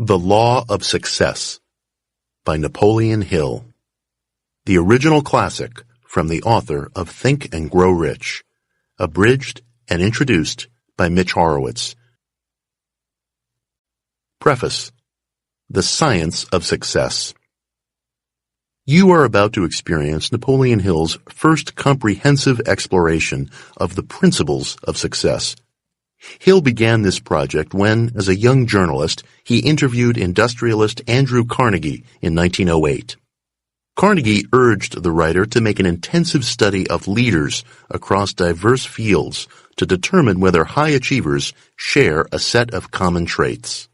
The Law of Success by Napoleon Hill. The original classic from the author of Think and Grow Rich. Abridged and introduced by Mitch Horowitz. Preface. The Science of Success. You are about to experience Napoleon Hill's first comprehensive exploration of the principles of success. Hill began this project when, as a young journalist, he interviewed industrialist Andrew Carnegie in 1908. Carnegie urged the writer to make an intensive study of leaders across diverse fields to determine whether high achievers share a set of common traits.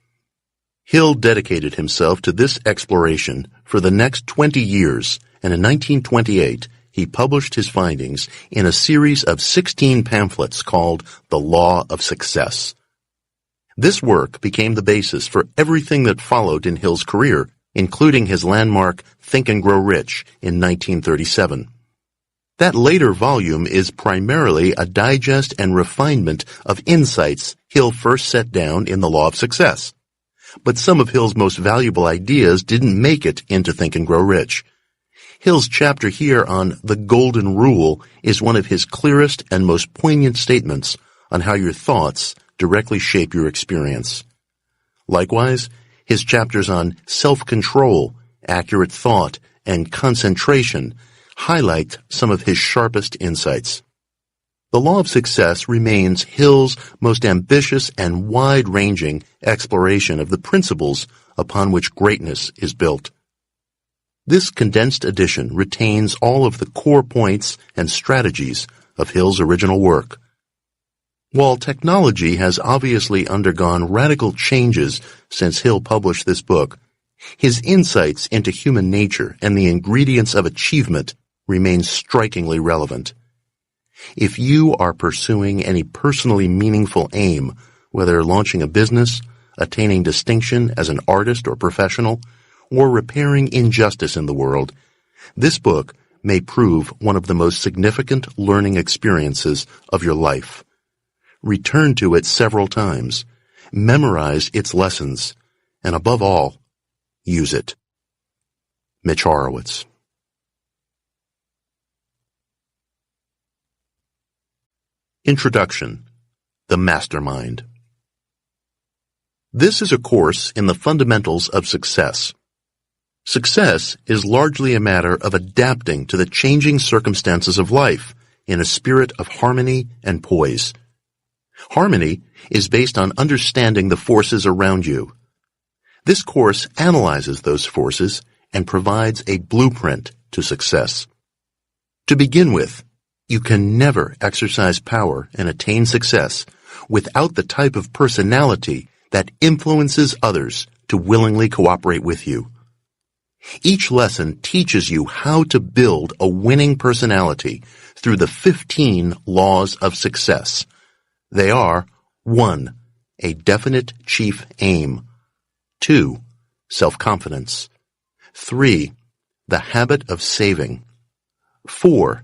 Hill dedicated himself to this exploration for the next 20 years, and in 1928, he published his findings in a series of 16 pamphlets called The Law of Success. This work became the basis for everything that followed in Hill's career, including his landmark Think and Grow Rich in 1937. That later volume is primarily a digest and refinement of insights Hill first set down in The Law of Success. But some of Hill's most valuable ideas didn't make it into Think and Grow Rich. Hill's chapter here on the Golden Rule is one of his clearest and most poignant statements on how your thoughts directly shape your experience. Likewise, his chapters on self-control, accurate thought, and concentration highlight some of his sharpest insights. The Law of Success remains Hill's most ambitious and wide-ranging exploration of the principles upon which greatness is built. This condensed edition retains all of the core points and strategies of Hill's original work. While technology has obviously undergone radical changes since Hill published this book, his insights into human nature and the ingredients of achievement remain strikingly relevant. If you are pursuing any personally meaningful aim, whether launching a business, attaining distinction as an artist or professional, or repairing injustice in the world, this book may prove one of the most significant learning experiences of your life. Return to it several times, memorize its lessons, and above all, use it. Mitch Horowitz. Introduction. The Mastermind. This is a course in the fundamentals of success. Success is largely a matter of adapting to the changing circumstances of life in a spirit of harmony and poise. Harmony is based on understanding the forces around you. This course analyzes those forces and provides a blueprint to success. To begin with, you can never exercise power and attain success without the type of personality that influences others to willingly cooperate with you. Each lesson teaches you how to build a winning personality through the 15 laws of success. They are 1. A definite chief aim. 2. Self-confidence. 3. The habit of saving. 4.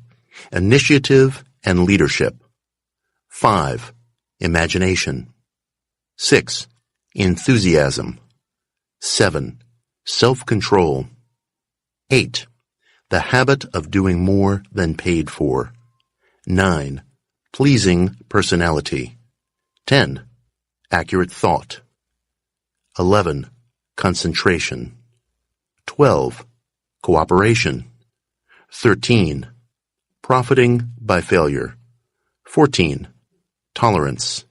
Initiative and leadership. 5. Imagination. 6. Enthusiasm. 7. Self-control. 8. The habit of doing more than paid for. 9. Pleasing personality. 10. Accurate thought. 11. Concentration. 12. Cooperation. 13. Profiting by failure. 14. Tolerance.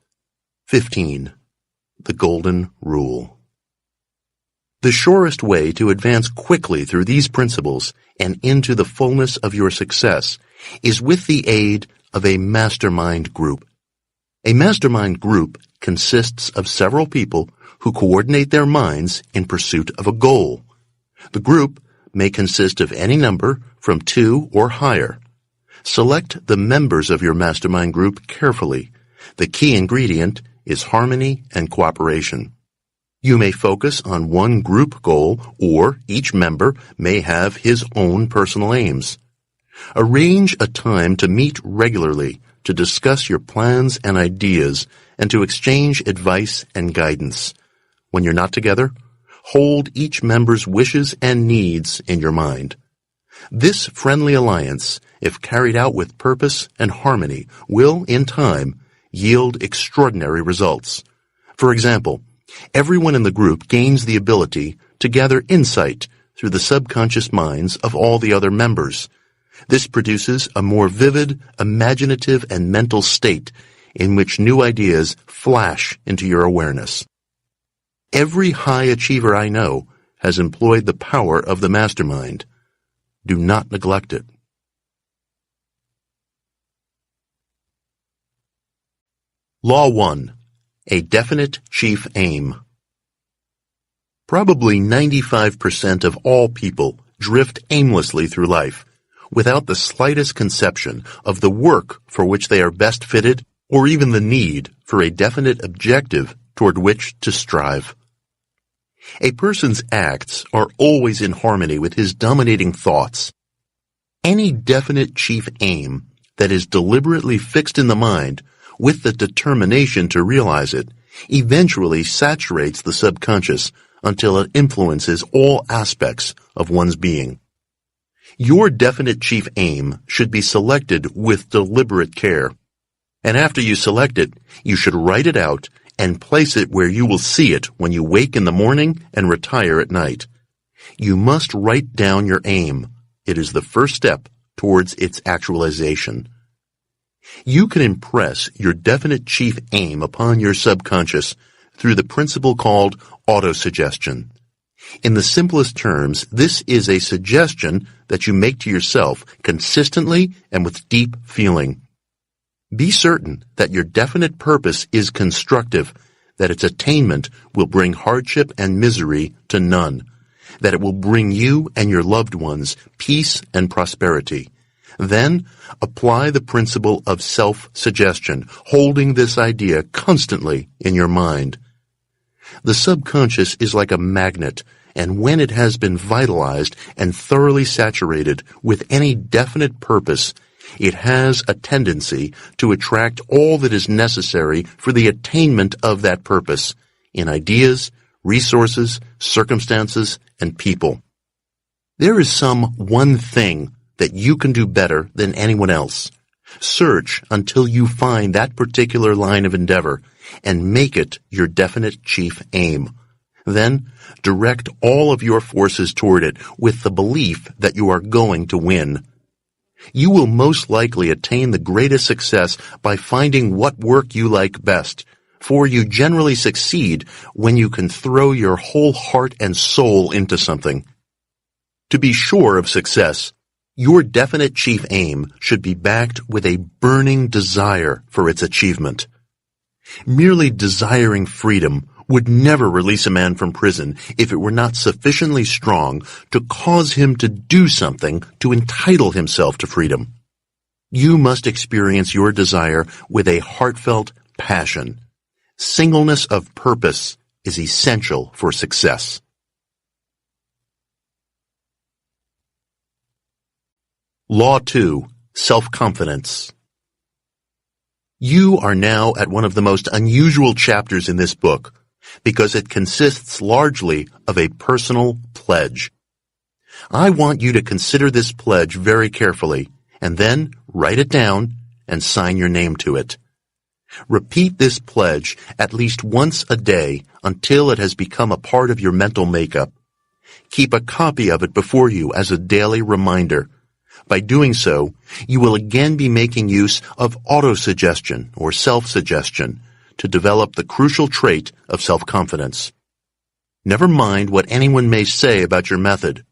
15. The Golden Rule. The surest way to advance quickly through these principles and into the fullness of your success is with the aid of a mastermind group. A mastermind group consists of several people who coordinate their minds in pursuit of a goal. The group may consist of any number from 2 or higher. Select the members of your mastermind group carefully. The key ingredient is harmony and cooperation. You may focus on one group goal, or each member may have his own personal aims. Arrange a time to meet regularly to discuss your plans and ideas and to exchange advice and guidance. When you're not together, Hold each member's wishes and needs in your mind. This friendly alliance, if carried out with purpose and harmony, will, in time, yield extraordinary results. For example, everyone in the group gains the ability to gather insight through the subconscious minds of all the other members. This produces a more vivid, imaginative, and mental state in which new ideas flash into your awareness. Every high achiever I know has employed the power of the mastermind. Do not neglect it. Law 1. A definite chief aim. Probably 95% of all people drift aimlessly through life, without the slightest conception of the work for which they are best fitted, or even the need for a definite objective toward which to strive. A person's acts are always in harmony with his dominating thoughts. Any definite chief aim that is deliberately fixed in the mind with the determination to realize it eventually saturates the subconscious until it influences all aspects of one's being. Your definite chief aim should be selected with deliberate care. And after you select it, you should write it out and place it where you will see it when you wake in the morning and retire at night. You must write down your aim. It is the first step towards its actualization. You can impress your definite chief aim upon your subconscious through the principle called autosuggestion. In the simplest terms, this is a suggestion that you make to yourself consistently and with deep feeling. Be certain that your definite purpose is constructive, that its attainment will bring hardship and misery to none, that it will bring you and your loved ones peace and prosperity. Then, apply the principle of self-suggestion, holding this idea constantly in your mind. The subconscious is like a magnet, and when it has been vitalized and thoroughly saturated with any definite purpose, it has a tendency to attract all that is necessary for the attainment of that purpose in ideas, resources, circumstances, and people. There is some one thing that you can do better than anyone else. Search until you find that particular line of endeavor and make it your definite chief aim. Then, direct all of your forces toward it with the belief that you are going to win. You will most likely attain the greatest success by finding what work you like best, for you generally succeed when you can throw your whole heart and soul into something. To be sure of success, your definite chief aim should be backed with a burning desire for its achievement. Merely desiring freedom would never release a man from prison if it were not sufficiently strong to cause him to do something to entitle himself to freedom. You must experience your desire with a heartfelt passion. Singleness of purpose is essential for success. Law 2. Self-confidence. You are now at one of the most unusual chapters in this book, because it consists largely of a personal pledge. I want you to consider this pledge very carefully, and then write it down and sign your name to it. Repeat this pledge at least once a day until it has become a part of your mental makeup. Keep a copy of it before you as a daily reminder. By doing so, you will again be making use of autosuggestion or self-suggestion to develop the crucial trait of self-confidence. Never mind what anyone may say about your method.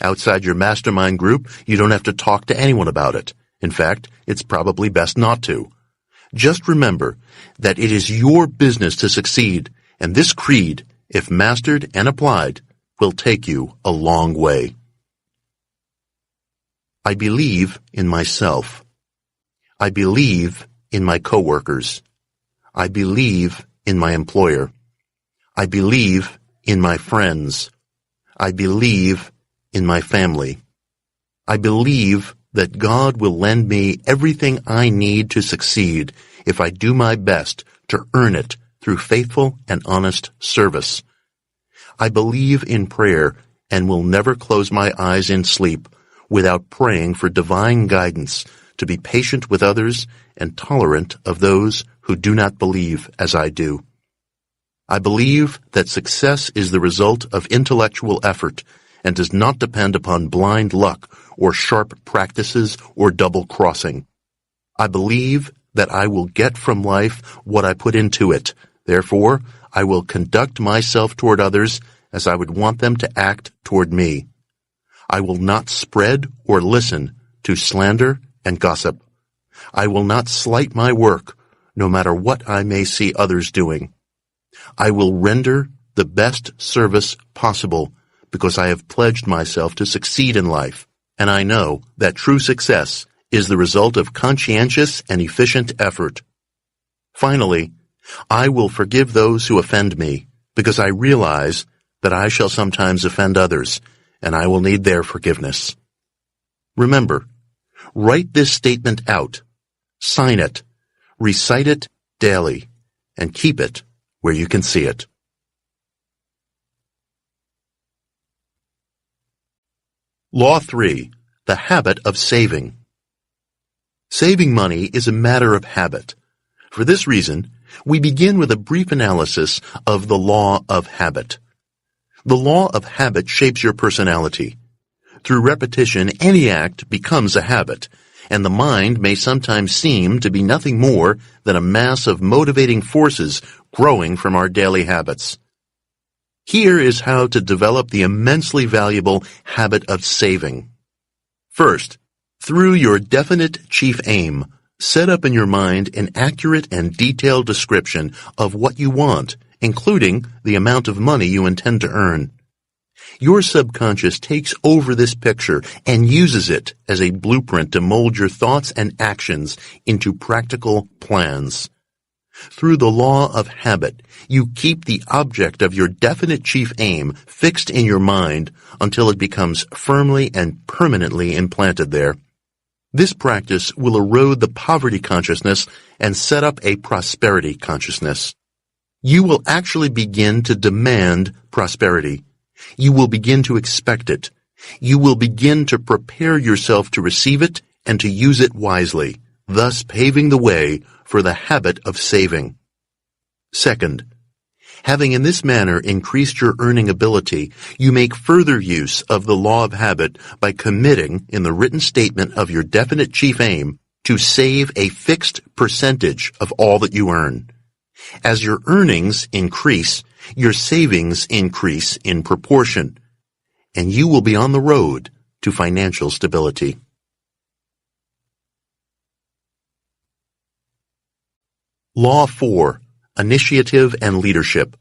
Outside your mastermind group, you don't have to talk to anyone about it. In fact, it's probably best not to. Just remember that it is your business to succeed, and this creed, if mastered and applied, will take you a long way. I believe in myself. I believe in my coworkers. I believe in my employer. I believe in my friends. I believe in my family. I believe that God will lend me everything I need to succeed if I do my best to earn it through faithful and honest service. I believe in prayer and will never close my eyes in sleep without praying for divine guidance to be patient with others and tolerant of those who do not believe as I do. I believe that success is the result of intellectual effort and does not depend upon blind luck or sharp practices or double-crossing. I believe that I will get from life what I put into it. Therefore, I will conduct myself toward others as I would want them to act toward me. I will not spread or listen to slander and gossip. I will not slight my work, no matter what I may see others doing. I will render the best service possible because I have pledged myself to succeed in life, and I know that true success is the result of conscientious and efficient effort. Finally, I will forgive those who offend me because I realize that I shall sometimes offend others, and I will need their forgiveness. Remember, write this statement out, sign it, recite it daily, and keep it where you can see it. Law 3. The habit of saving. Saving money is a matter of habit. For this reason, we begin with a brief analysis of the law of habit. The law of habit shapes your personality. Through repetition, any act becomes a habit, and the mind may sometimes seem to be nothing more than a mass of motivating forces growing from our daily habits. Here is how to develop the immensely valuable habit of saving. First, through your definite chief aim, set up in your mind an accurate and detailed description of what you want, including the amount of money you intend to earn. Your subconscious takes over this picture and uses it as a blueprint to mold your thoughts and actions into practical plans. Through the law of habit, you keep the object of your definite chief aim fixed in your mind until it becomes firmly and permanently implanted there. This practice will erode the poverty consciousness and set up a prosperity consciousness. You will actually begin to demand prosperity. You will begin to expect it. You will begin to prepare yourself to receive it and to use it wisely, thus paving the way for the habit of saving. Second, having in this manner increased your earning ability, you make further use of the law of habit by committing in the written statement of your definite chief aim to save a fixed percentage of all that you earn. As your earnings increase, your savings increase in proportion, and you will be on the road to financial stability. Law 4. Initiative and leadership.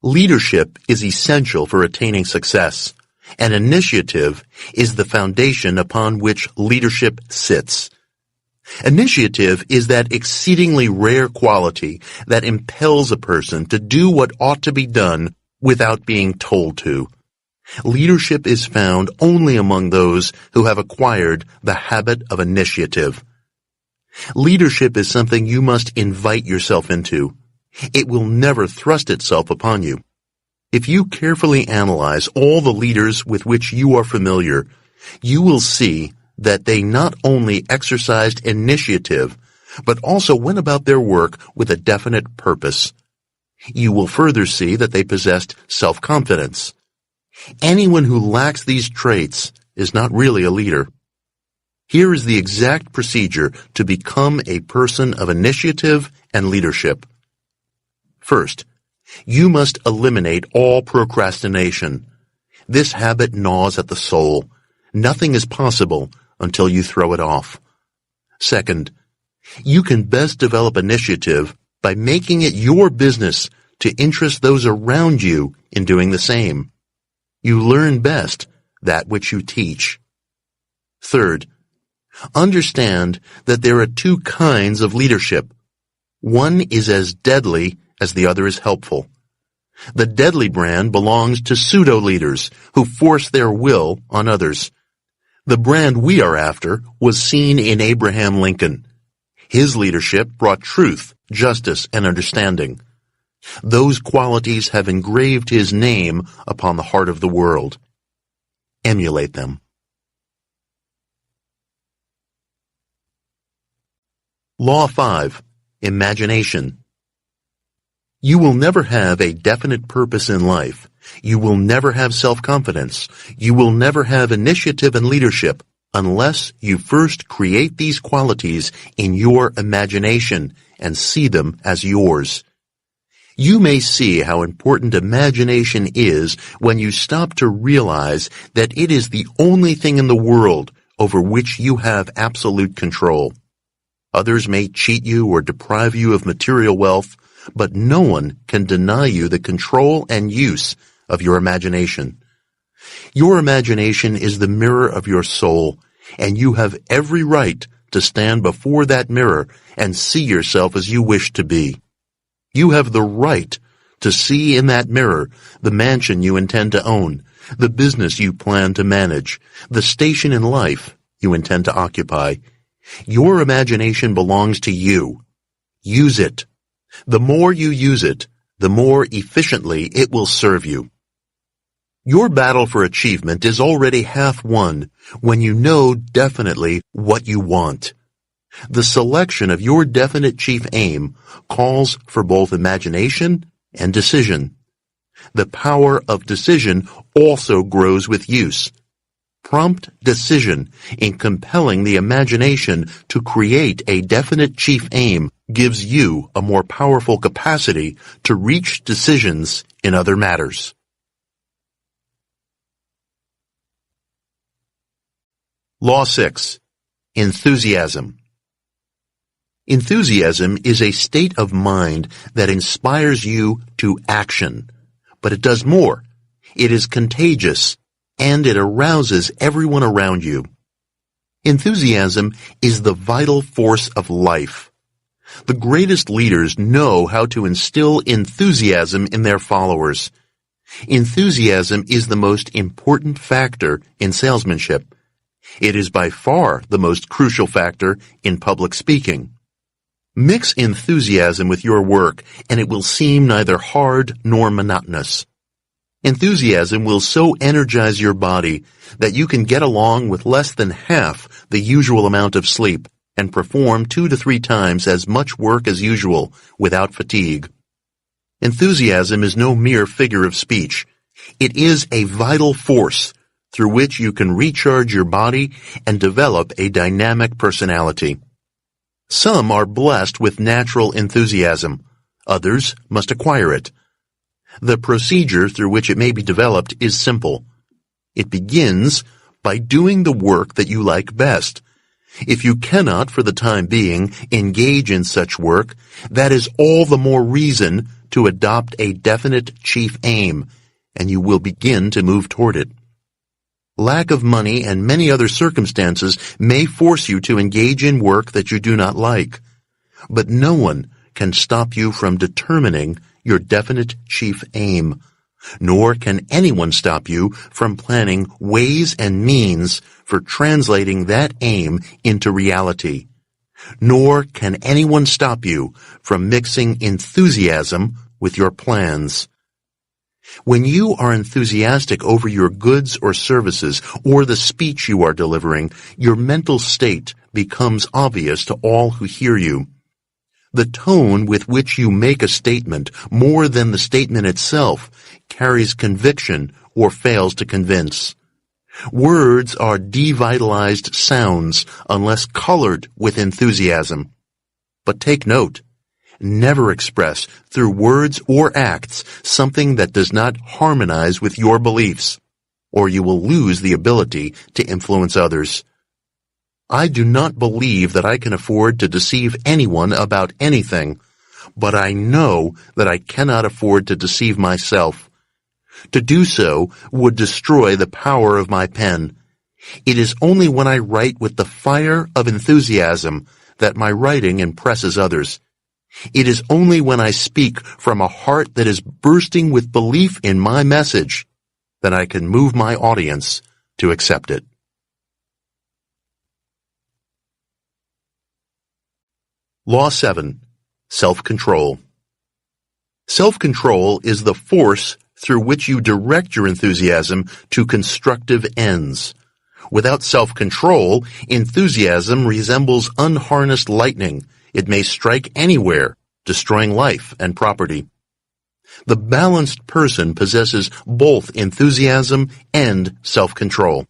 Leadership is essential for attaining success, and initiative is the foundation upon which leadership sits. Initiative is that exceedingly rare quality that impels a person to do what ought to be done without being told to. Leadership is found only among those who have acquired the habit of initiative. Leadership is something you must invite yourself into. It will never thrust itself upon you. If you carefully analyze all the leaders with which you are familiar, you will see that they not only exercised initiative, but also went about their work with a definite purpose. You will further see that they possessed self-confidence. Anyone who lacks these traits is not really a leader. Here is the exact procedure to become a person of initiative and leadership. First, you must eliminate all procrastination. This habit gnaws at the soul. Nothing is possible until you throw it off. Second, you can best develop initiative by making it your business to interest those around you in doing the same. You learn best that which you teach. Third, understand that there are two kinds of leadership. One is as deadly as the other is helpful. The deadly brand belongs to pseudo-leaders who force their will on others. The brand we are after was seen in Abraham Lincoln. His leadership brought truth, justice, and understanding. Those qualities have engraved his name upon the heart of the world. Emulate them. Law 5. Imagination. You will never have a definite purpose in life. You will never have self-confidence. You will never have initiative and leadership unless you first create these qualities in your imagination and see them as yours. You may see how important imagination is when you stop to realize that it is the only thing in the world over which you have absolute control. Others may cheat you or deprive you of material wealth, but no one can deny you the control and use of your imagination. Your imagination is the mirror of your soul, and you have every right to stand before that mirror and see yourself as you wish to be. You have the right to see in that mirror the mansion you intend to own, the business you plan to manage, the station in life you intend to occupy. Your imagination belongs to you. Use it. The more you use it, the more efficiently it will serve you. Your battle for achievement is already half won when you know definitely what you want. The selection of your definite chief aim calls for both imagination and decision. The power of decision also grows with use. Prompt decision in compelling the imagination to create a definite chief aim gives you a more powerful capacity to reach decisions in other matters. Law 6. Enthusiasm. Enthusiasm is a state of mind that inspires you to action, but it does more. It is contagious, and it arouses everyone around you. Enthusiasm is the vital force of life. The greatest leaders know how to instill enthusiasm in their followers. Enthusiasm is the most important factor in salesmanship. It is by far the most crucial factor in public speaking. Mix enthusiasm with your work, and it will seem neither hard nor monotonous. Enthusiasm will so energize your body that you can get along with less than half the usual amount of sleep and perform 2 to 3 times as much work as usual without fatigue. Enthusiasm is no mere figure of speech. It is a vital force through which you can recharge your body and develop a dynamic personality. Some are blessed with natural enthusiasm. Others must acquire it. The procedure through which it may be developed is simple. It begins by doing the work that you like best. If you cannot, for the time being, engage in such work, that is all the more reason to adopt a definite chief aim, and you will begin to move toward it. Lack of money and many other circumstances may force you to engage in work that you do not like, but no one can stop you from determining your definite chief aim, nor can anyone stop you from planning ways and means for translating that aim into reality. Nor can anyone stop you from mixing enthusiasm with your plans. When you are enthusiastic over your goods or services or the speech you are delivering, your mental state becomes obvious to all who hear you. The tone with which you make a statement, more than the statement itself, carries conviction or fails to convince. Words are devitalized sounds unless colored with enthusiasm. But take note, never express through words or acts something that does not harmonize with your beliefs, or you will lose the ability to influence others. I do not believe that I can afford to deceive anyone about anything, but I know that I cannot afford to deceive myself. To do so would destroy the power of my pen. It is only when I write with the fire of enthusiasm that my writing impresses others. It is only when I speak from a heart that is bursting with belief in my message that I can move my audience to accept it. Law 7. Self-control. Self-control is the force through which you direct your enthusiasm to constructive ends. Without self-control, enthusiasm resembles unharnessed lightning. It may strike anywhere, destroying life and property. The balanced person possesses both enthusiasm and self-control.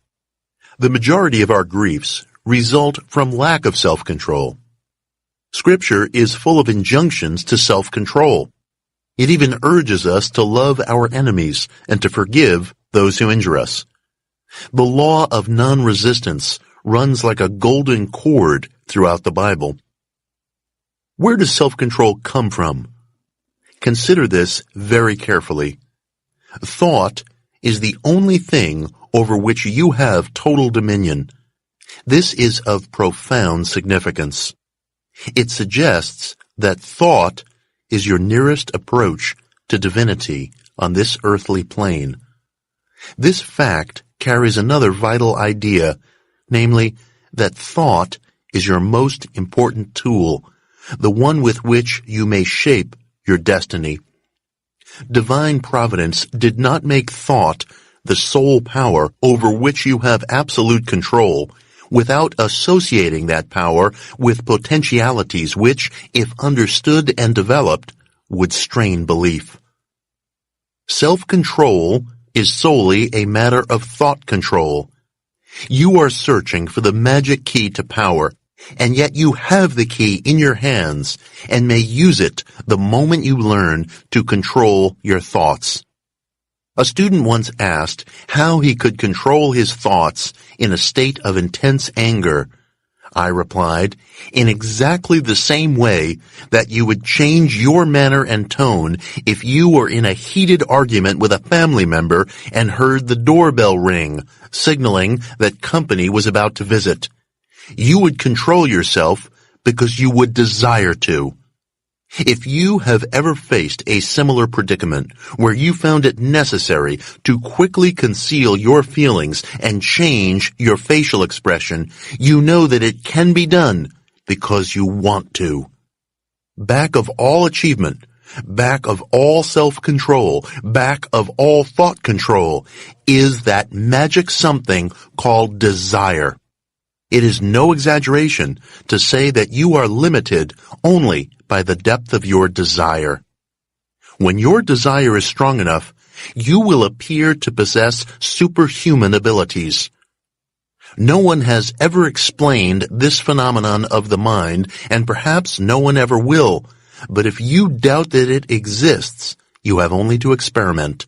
The majority of our griefs result from lack of self-control. Scripture is full of injunctions to self-control. It even urges us to love our enemies and to forgive those who injure us. The law of non-resistance runs like a golden cord throughout the Bible. Where does self-control come from? Consider this very carefully. Thought is the only thing over which you have total dominion. This is of profound significance. It suggests that thought is your nearest approach to divinity on this earthly plane. This fact carries another vital idea, namely that thought is your most important tool, the one with which you may shape your destiny. Divine providence did not make thought the sole power over which you have absolute control without associating that power with potentialities which, if understood and developed, would strain belief. Self-control is solely a matter of thought control. You are searching for the magic key to power, and yet you have the key in your hands and may use it the moment you learn to control your thoughts. A student once asked how he could control his thoughts in a state of intense anger. I replied, in exactly the same way that you would change your manner and tone if you were in a heated argument with a family member and heard the doorbell ring, signaling that company was about to visit. You would control yourself because you would desire to. If you have ever faced a similar predicament where you found it necessary to quickly conceal your feelings and change your facial expression, you know that it can be done because you want to. Back of all achievement, back of all self-control, back of all thought control, is that magic something called desire. It is no exaggeration to say that you are limited only by the depth of your desire. When your desire is strong enough, you will appear to possess superhuman abilities. No one has ever explained this phenomenon of the mind, and perhaps no one ever will, but if you doubt that it exists, you have only to experiment.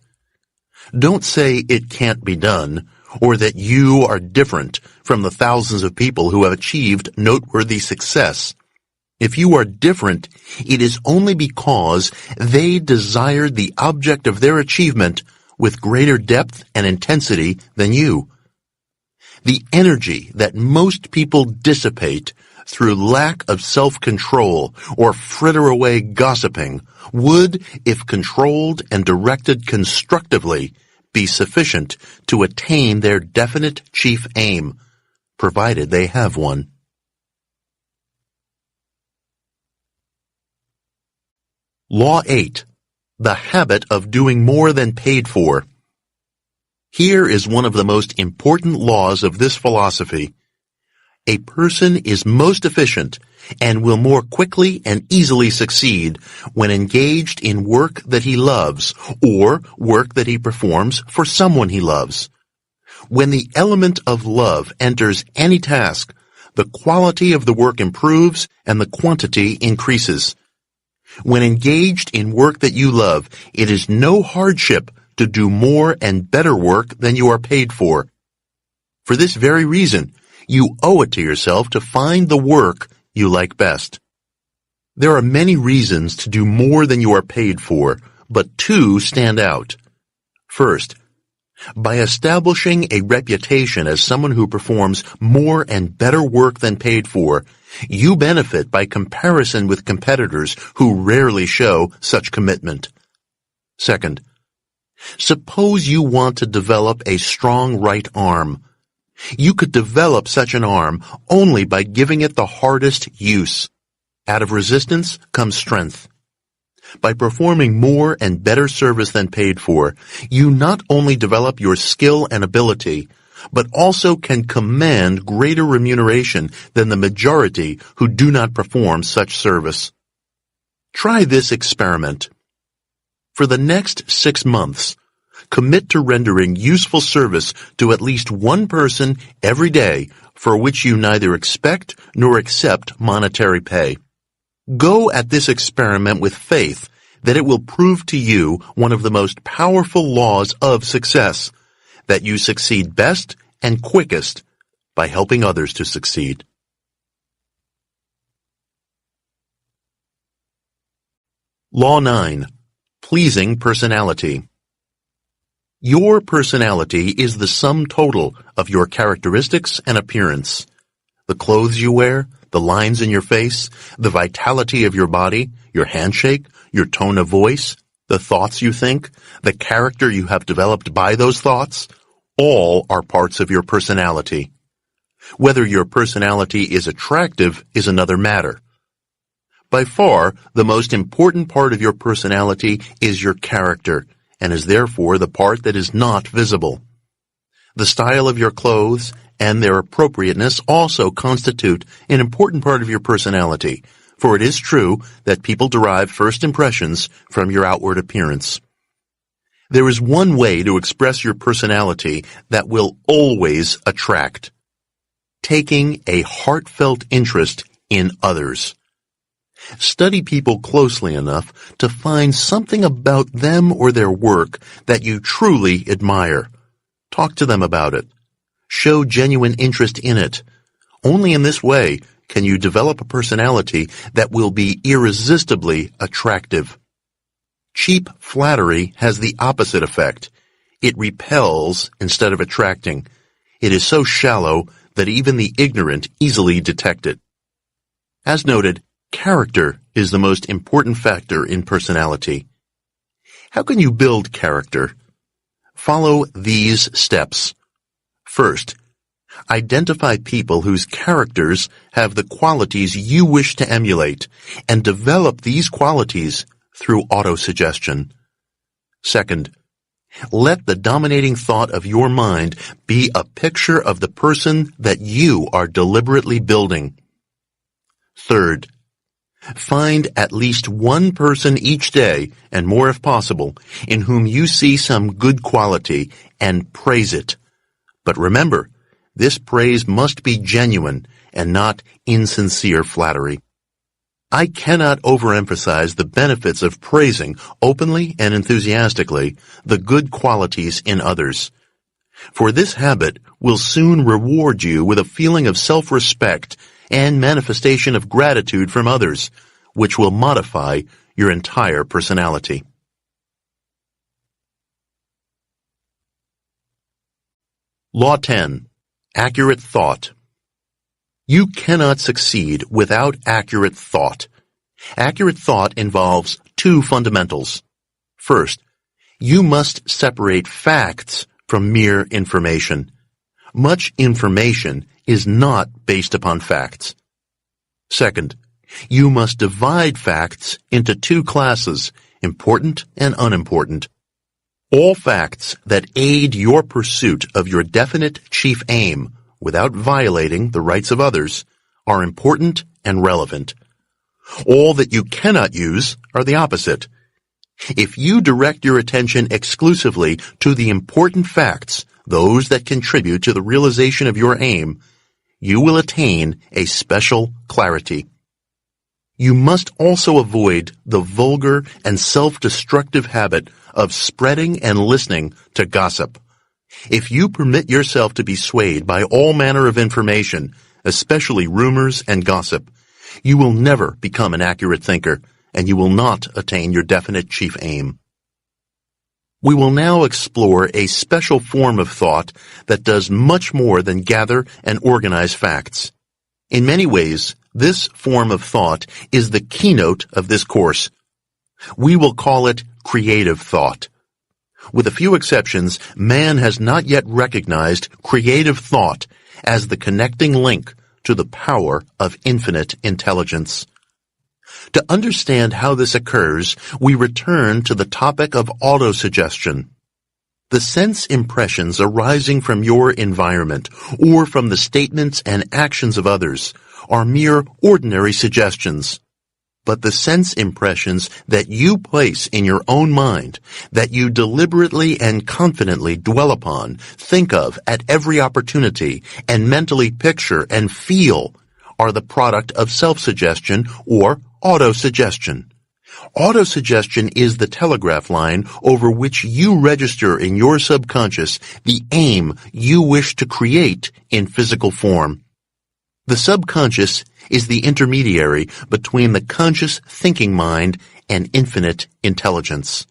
Don't say it can't be done, or that you are different from the thousands of people who have achieved noteworthy success. If you are different, it is only because they desired the object of their achievement with greater depth and intensity than you. The energy that most people dissipate through lack of self-control or fritter away gossiping would, if controlled and directed constructively, be sufficient to attain their definite chief aim, provided they have one. Law 8. The habit of doing more than paid for. Here is one of the most important laws of this philosophy. A person is most efficient and will more quickly and easily succeed when engaged in work that he loves or work that he performs for someone he loves. When the element of love enters any task, the quality of the work improves and the quantity increases. When engaged in work that you love, it is no hardship to do more and better work than you are paid for. For this very reason, you owe it to yourself to find the work you like best. There are many reasons to do more than you are paid for, but two stand out. First, by establishing a reputation as someone who performs more and better work than paid for, you benefit by comparison with competitors who rarely show such commitment. Second, suppose you want to develop a strong right arm. You could develop such an arm only by giving it the hardest use. Out of resistance comes strength. By performing more and better service than paid for, you not only develop your skill and ability, but also can command greater remuneration than the majority who do not perform such service. Try this experiment. For the next 6 months, commit to rendering useful service to at least one person every day for which you neither expect nor accept monetary pay. Go at this experiment with faith that it will prove to you one of the most powerful laws of success, that you succeed best and quickest by helping others to succeed. Law 9. Pleasing personality. Your personality is the sum total of your characteristics and appearance. The clothes you wear, the lines in your face, the vitality of your body, your handshake, your tone of voice, the thoughts you think, the character you have developed by those thoughts, all are parts of your personality. Whether your personality is attractive is another matter. By far, the most important part of your personality is your character, and is therefore the part that is not visible. The style of your clothes and their appropriateness also constitute an important part of your personality, for it is true that people derive first impressions from your outward appearance. There is one way to express your personality that will always attract: taking a heartfelt interest in others. Study people closely enough to find something about them or their work that you truly admire. Talk to them about it. Show genuine interest in it. Only in this way can you develop a personality that will be irresistibly attractive. Cheap flattery has the opposite effect. It repels instead of attracting. It is so shallow that even the ignorant easily detect it. As noted, character is the most important factor in personality. How can you build character? Follow these steps. First, identify people whose characters have the qualities you wish to emulate, and develop these qualities through autosuggestion. Second, let the dominating thought of your mind be a picture of the person that you are deliberately building. Third, find at least one person each day, and more if possible, in whom you see some good quality, and praise it. But remember, this praise must be genuine and not insincere flattery. I cannot overemphasize the benefits of praising openly and enthusiastically the good qualities in others. For this habit will soon reward you with a feeling of self-respect and manifestation of gratitude from others, which will modify your entire personality. Law 10. Accurate thought. You cannot succeed without accurate thought. Accurate thought involves two fundamentals. First, you must separate facts from mere information. Much information is not based upon facts. Second, you must divide facts into two classes, important and unimportant. All facts that aid your pursuit of your definite chief aim without violating the rights of others are important and relevant. All that you cannot use are the opposite. If you direct your attention exclusively to the important facts, those that contribute to the realization of your aim, you will attain a special clarity. You must also avoid the vulgar and self-destructive habit of spreading and listening to gossip. If you permit yourself to be swayed by all manner of information, especially rumors and gossip, you will never become an accurate thinker, and you will not attain your definite chief aim. We will now explore a special form of thought that does much more than gather and organize facts. In many ways, this form of thought is the keynote of this course. We will call it creative thought. With a few exceptions, man has not yet recognized creative thought as the connecting link to the power of infinite intelligence. To understand how this occurs, we return to the topic of autosuggestion. The sense impressions arising from your environment or from the statements and actions of others are mere ordinary suggestions. But the sense impressions that you place in your own mind, that you deliberately and confidently dwell upon, think of at every opportunity, and mentally picture and feel, are the product of self-suggestion or autosuggestion. Autosuggestion is the telegraph line over which you register in your subconscious the aim you wish to create in physical form. The subconscious is the intermediary between the conscious thinking mind and infinite intelligence.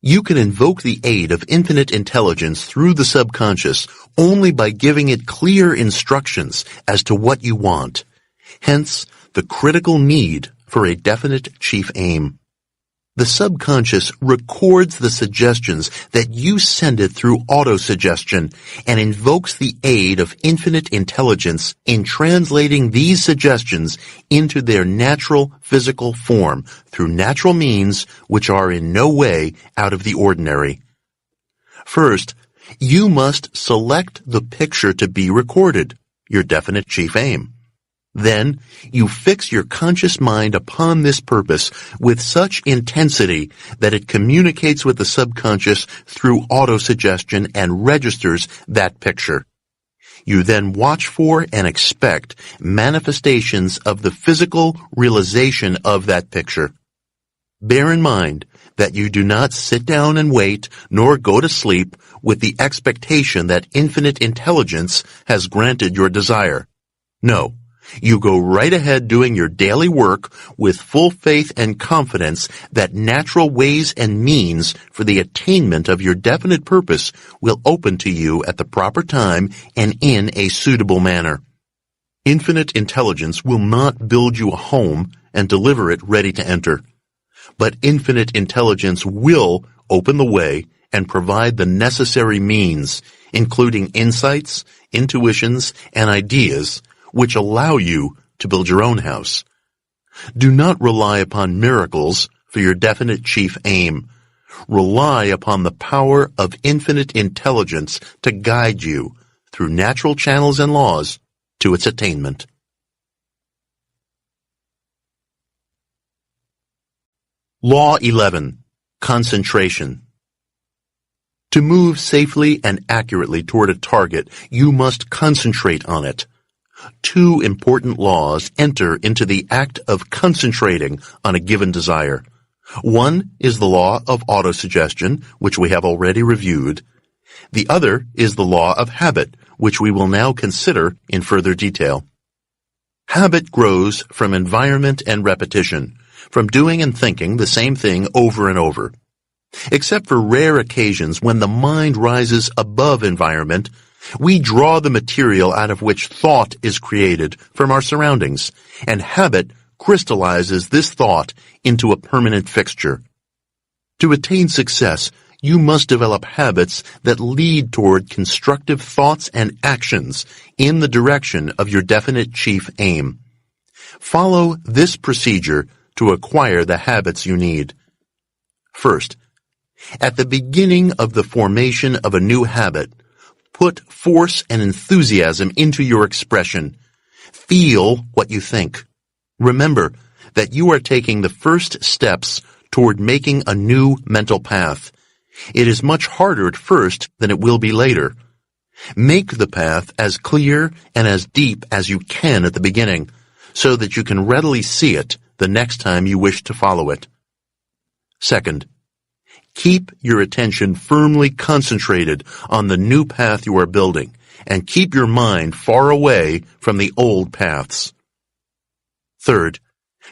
You can invoke the aid of infinite intelligence through the subconscious only by giving it clear instructions as to what you want. Hence, the critical need for a definite chief aim. The subconscious records the suggestions that you send it through autosuggestion and invokes the aid of infinite intelligence in translating these suggestions into their natural physical form through natural means which are in no way out of the ordinary. First, you must select the picture to be recorded, your definite chief aim. Then, you fix your conscious mind upon this purpose with such intensity that it communicates with the subconscious through autosuggestion and registers that picture. You then watch for and expect manifestations of the physical realization of that picture. Bear in mind that you do not sit down and wait nor go to sleep with the expectation that infinite intelligence has granted your desire. No. You go right ahead doing your daily work with full faith and confidence that natural ways and means for the attainment of your definite purpose will open to you at the proper time and in a suitable manner. Infinite intelligence will not build you a home and deliver it ready to enter. But infinite intelligence will open the way and provide the necessary means, including insights, intuitions, and ideas, which allow you to build your own house. Do not rely upon miracles for your definite chief aim. Rely upon the power of infinite intelligence to guide you through natural channels and laws to its attainment. Law 11. Concentration. To move safely and accurately toward a target, you must concentrate on it. Two important laws enter into the act of concentrating on a given desire. One is the law of autosuggestion, which we have already reviewed. The other is the law of habit, which we will now consider in further detail. Habit grows from environment and repetition, from doing and thinking the same thing over and over. Except for rare occasions when the mind rises above environment, we draw the material out of which thought is created from our surroundings, and habit crystallizes this thought into a permanent fixture. To attain success, you must develop habits that lead toward constructive thoughts and actions in the direction of your definite chief aim. Follow this procedure to acquire the habits you need. First, at the beginning of the formation of a new habit, put force and enthusiasm into your expression. Feel what you think. Remember that you are taking the first steps toward making a new mental path. It is much harder at first than it will be later. Make the path as clear and as deep as you can at the beginning, so that you can readily see it the next time you wish to follow it. Second, keep your attention firmly concentrated on the new path you are building, and keep your mind far away from the old paths. Third,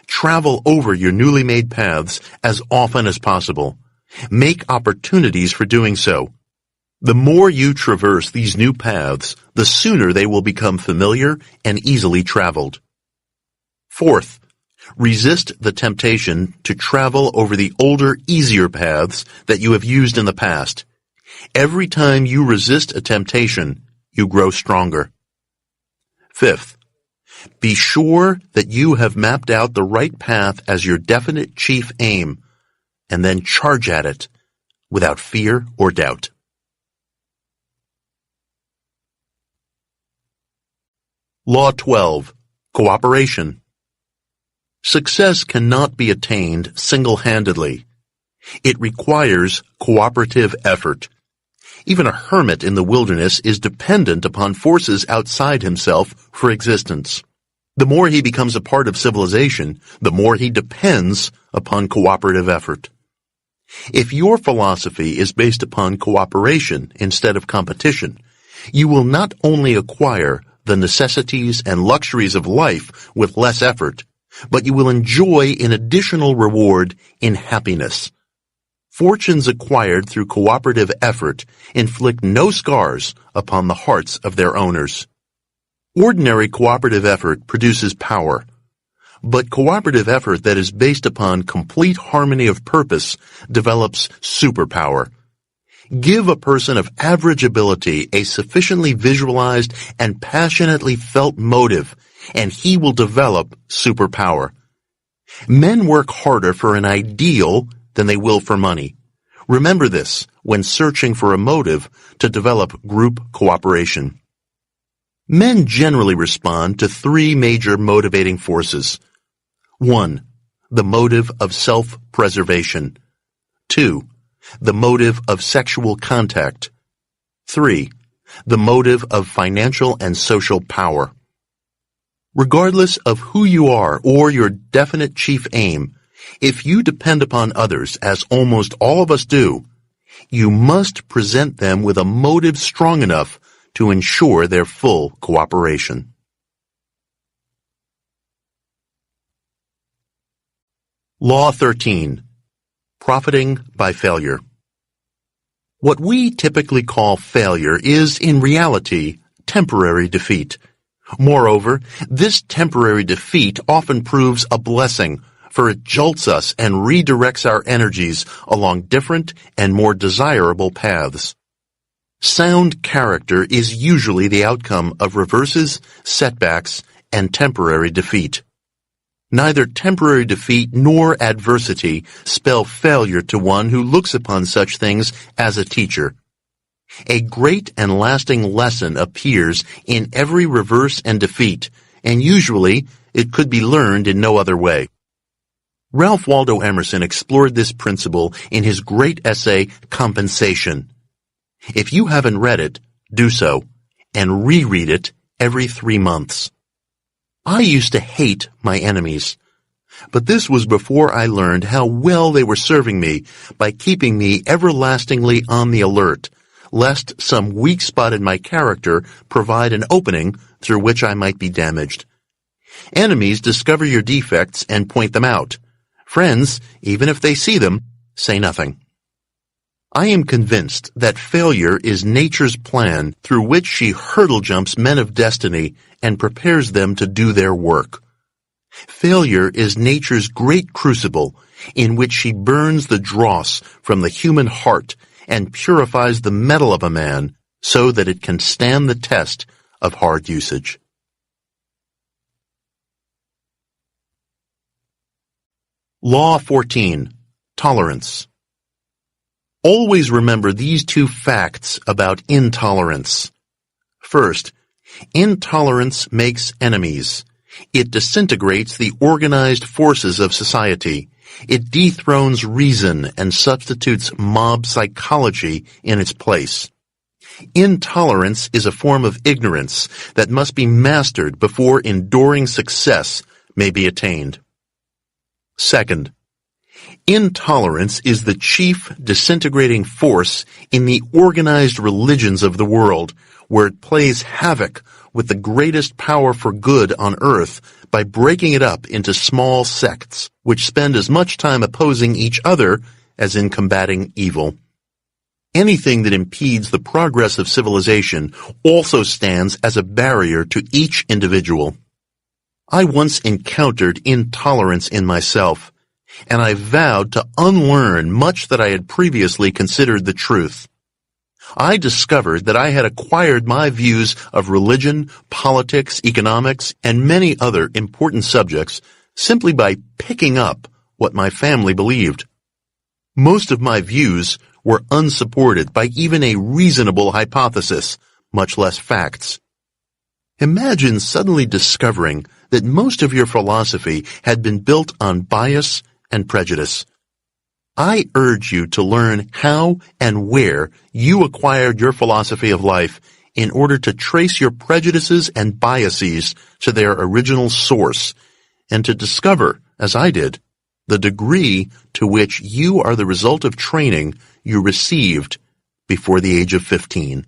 travel over your newly made paths as often as possible. Make opportunities for doing so. The more you traverse these new paths, the sooner they will become familiar and easily traveled. Fourth, resist the temptation to travel over the older, easier paths that you have used in the past. Every time you resist a temptation, you grow stronger. Fifth, Be sure that you have mapped out the right path as your definite chief aim, and then charge at it without fear or doubt. Law 12. Cooperation. Success cannot be attained single-handedly. It requires cooperative effort. Even a hermit in the wilderness is dependent upon forces outside himself for existence. The more he becomes a part of civilization, the more he depends upon cooperative effort. If your philosophy is based upon cooperation instead of competition, you will not only acquire the necessities and luxuries of life with less effort, but you will enjoy an additional reward in happiness. Fortunes acquired through cooperative effort inflict no scars upon the hearts of their owners. Ordinary cooperative effort produces power, but cooperative effort that is based upon complete harmony of purpose develops superpower. Give a person of average ability a sufficiently visualized and passionately felt motive, and he will develop superpower. Men work harder for an ideal than they will for money. Remember this when searching for a motive to develop group cooperation. Men generally respond to three major motivating forces. 1. The motive of self-preservation. 2. The motive of sexual contact. 3. The motive of financial and social power. Regardless of who you are or your definite chief aim, if you depend upon others, as almost all of us do, you must present them with a motive strong enough to ensure their full cooperation. Law 13. Profiting by failure. What we typically call failure is, in reality, temporary defeat. Moreover, this temporary defeat often proves a blessing, for it jolts us and redirects our energies along different and more desirable paths. Sound character is usually the outcome of reverses, setbacks, and temporary defeat. Neither temporary defeat nor adversity spell failure to one who looks upon such things as a teacher. A great and lasting lesson appears in every reverse and defeat, and usually it could be learned in no other way. Ralph Waldo Emerson explored this principle in his great essay, Compensation. If you haven't read it, do so, and reread it every 3 months. I used to hate my enemies, but this was before I learned how well they were serving me by keeping me everlastingly on the alert, lest some weak spot in my character provide an opening through which I might be damaged. Enemies discover your defects and point them out. Friends, even if they see them, say nothing. I am convinced that failure is nature's plan through which she hurdle jumps men of destiny and prepares them to do their work. Failure is nature's great crucible in which she burns the dross from the human heart and purifies the metal of a man so that it can stand the test of hard usage. Law 14. Tolerance. Always remember these two facts about intolerance. First, intolerance makes enemies. It disintegrates the organized forces of society. It dethrones reason and substitutes mob psychology in its place. Intolerance is a form of ignorance that must be mastered before enduring success may be attained. Second, intolerance is the chief disintegrating force in the organized religions of the world, where it plays havoc with the greatest power for good on earth by breaking it up into small sects, which spend as much time opposing each other as in combating evil. Anything that impedes the progress of civilization also stands as a barrier to each individual. I once encountered intolerance in myself, and I vowed to unlearn much that I had previously considered the truth. I discovered that I had acquired my views of religion, politics, economics, and many other important subjects simply by picking up what my family believed. Most of my views were unsupported by even a reasonable hypothesis, much less facts. Imagine suddenly discovering that most of your philosophy had been built on bias and prejudice. I urge you to learn how and where you acquired your philosophy of life in order to trace your prejudices and biases to their original source, and to discover, as I did, the degree to which you are the result of training you received before the age of 15.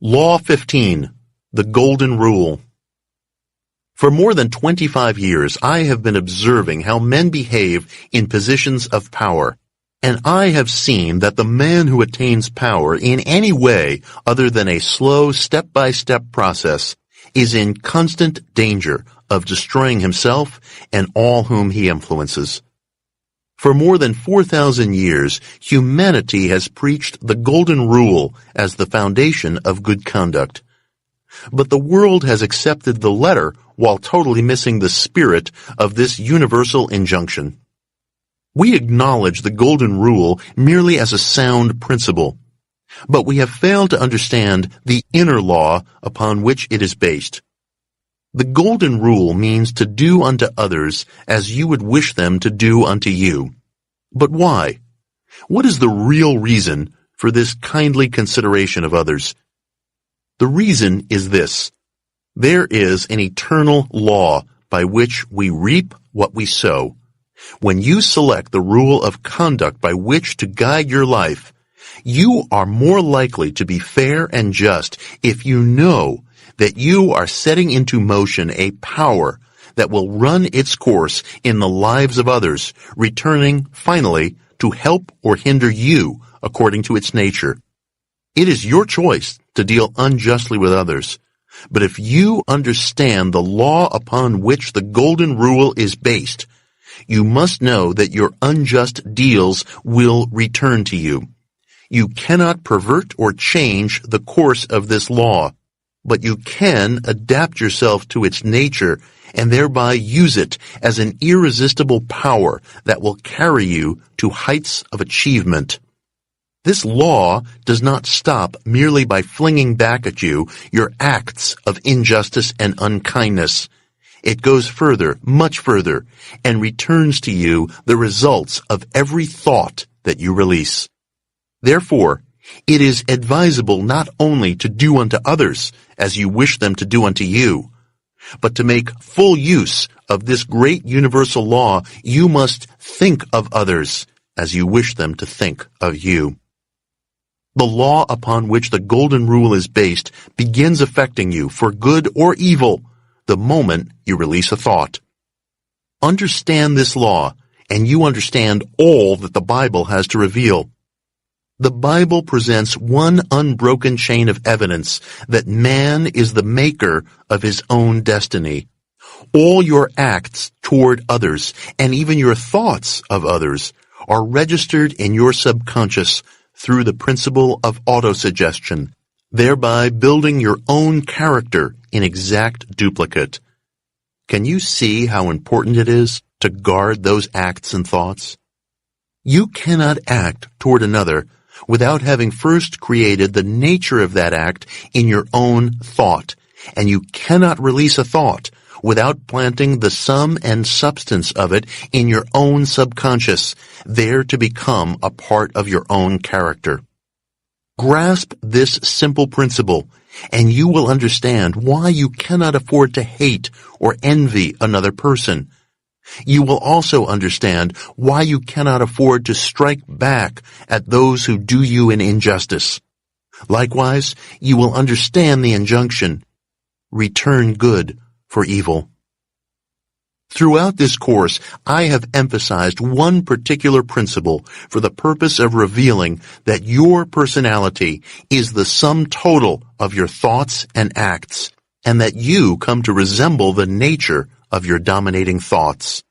Law 15, the Golden Rule. For more than 25 years, I have been observing how men behave in positions of power, and I have seen that the man who attains power in any way other than a slow step-by-step process is in constant danger of destroying himself and all whom he influences. For more than 4,000 years, humanity has preached the Golden Rule as the foundation of good conduct. But the world has accepted the letter while totally missing the spirit of this universal injunction. We acknowledge the Golden Rule merely as a sound principle, but we have failed to understand the inner law upon which it is based. The Golden Rule means to do unto others as you would wish them to do unto you. But why? What is the real reason for this kindly consideration of others? The reason is this: there is an eternal law by which we reap what we sow. When you select the rule of conduct by which to guide your life, you are more likely to be fair and just if you know that you are setting into motion a power that will run its course in the lives of others, returning, finally, to help or hinder you according to its nature. It is your choice to deal unjustly with others. But if you understand the law upon which the Golden Rule is based, you must know that your unjust deals will return to you. You cannot pervert or change the course of this law, but you can adapt yourself to its nature and thereby use it as an irresistible power that will carry you to heights of achievement. This law does not stop merely by flinging back at you your acts of injustice and unkindness. It goes further, much further, and returns to you the results of every thought that you release. Therefore, it is advisable not only to do unto others as you wish them to do unto you, but to make full use of this great universal law. You must think of others as you wish them to think of you. The law upon which the Golden Rule is based begins affecting you for good or evil the moment you release a thought. Understand this law, and you understand all that the Bible has to reveal. The Bible presents one unbroken chain of evidence that man is the maker of his own destiny. All your acts toward others, and even your thoughts of others, are registered in your subconscious through the principle of autosuggestion, thereby building your own character in exact duplicate. Can you see how important it is to guard those acts and thoughts? You cannot act toward another without having first created the nature of that act in your own thought, and you cannot release a thought without planting the sum and substance of it in your own subconscious, there to become a part of your own character. Grasp this simple principle, and you will understand why you cannot afford to hate or envy another person. You will also understand why you cannot afford to strike back at those who do you an injustice. Likewise, you will understand the injunction, return good for evil. Throughout this course, I have emphasized one particular principle for the purpose of revealing that your personality is the sum total of your thoughts and acts, and that you come to resemble the nature of your dominating thoughts.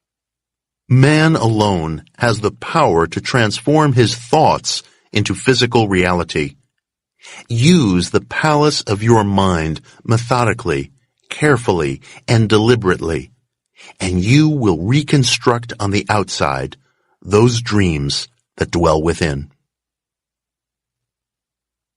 Man alone has the power to transform his thoughts into physical reality. Use the palace of your mind methodically, carefully, and deliberately, and you will reconstruct on the outside those dreams that dwell within.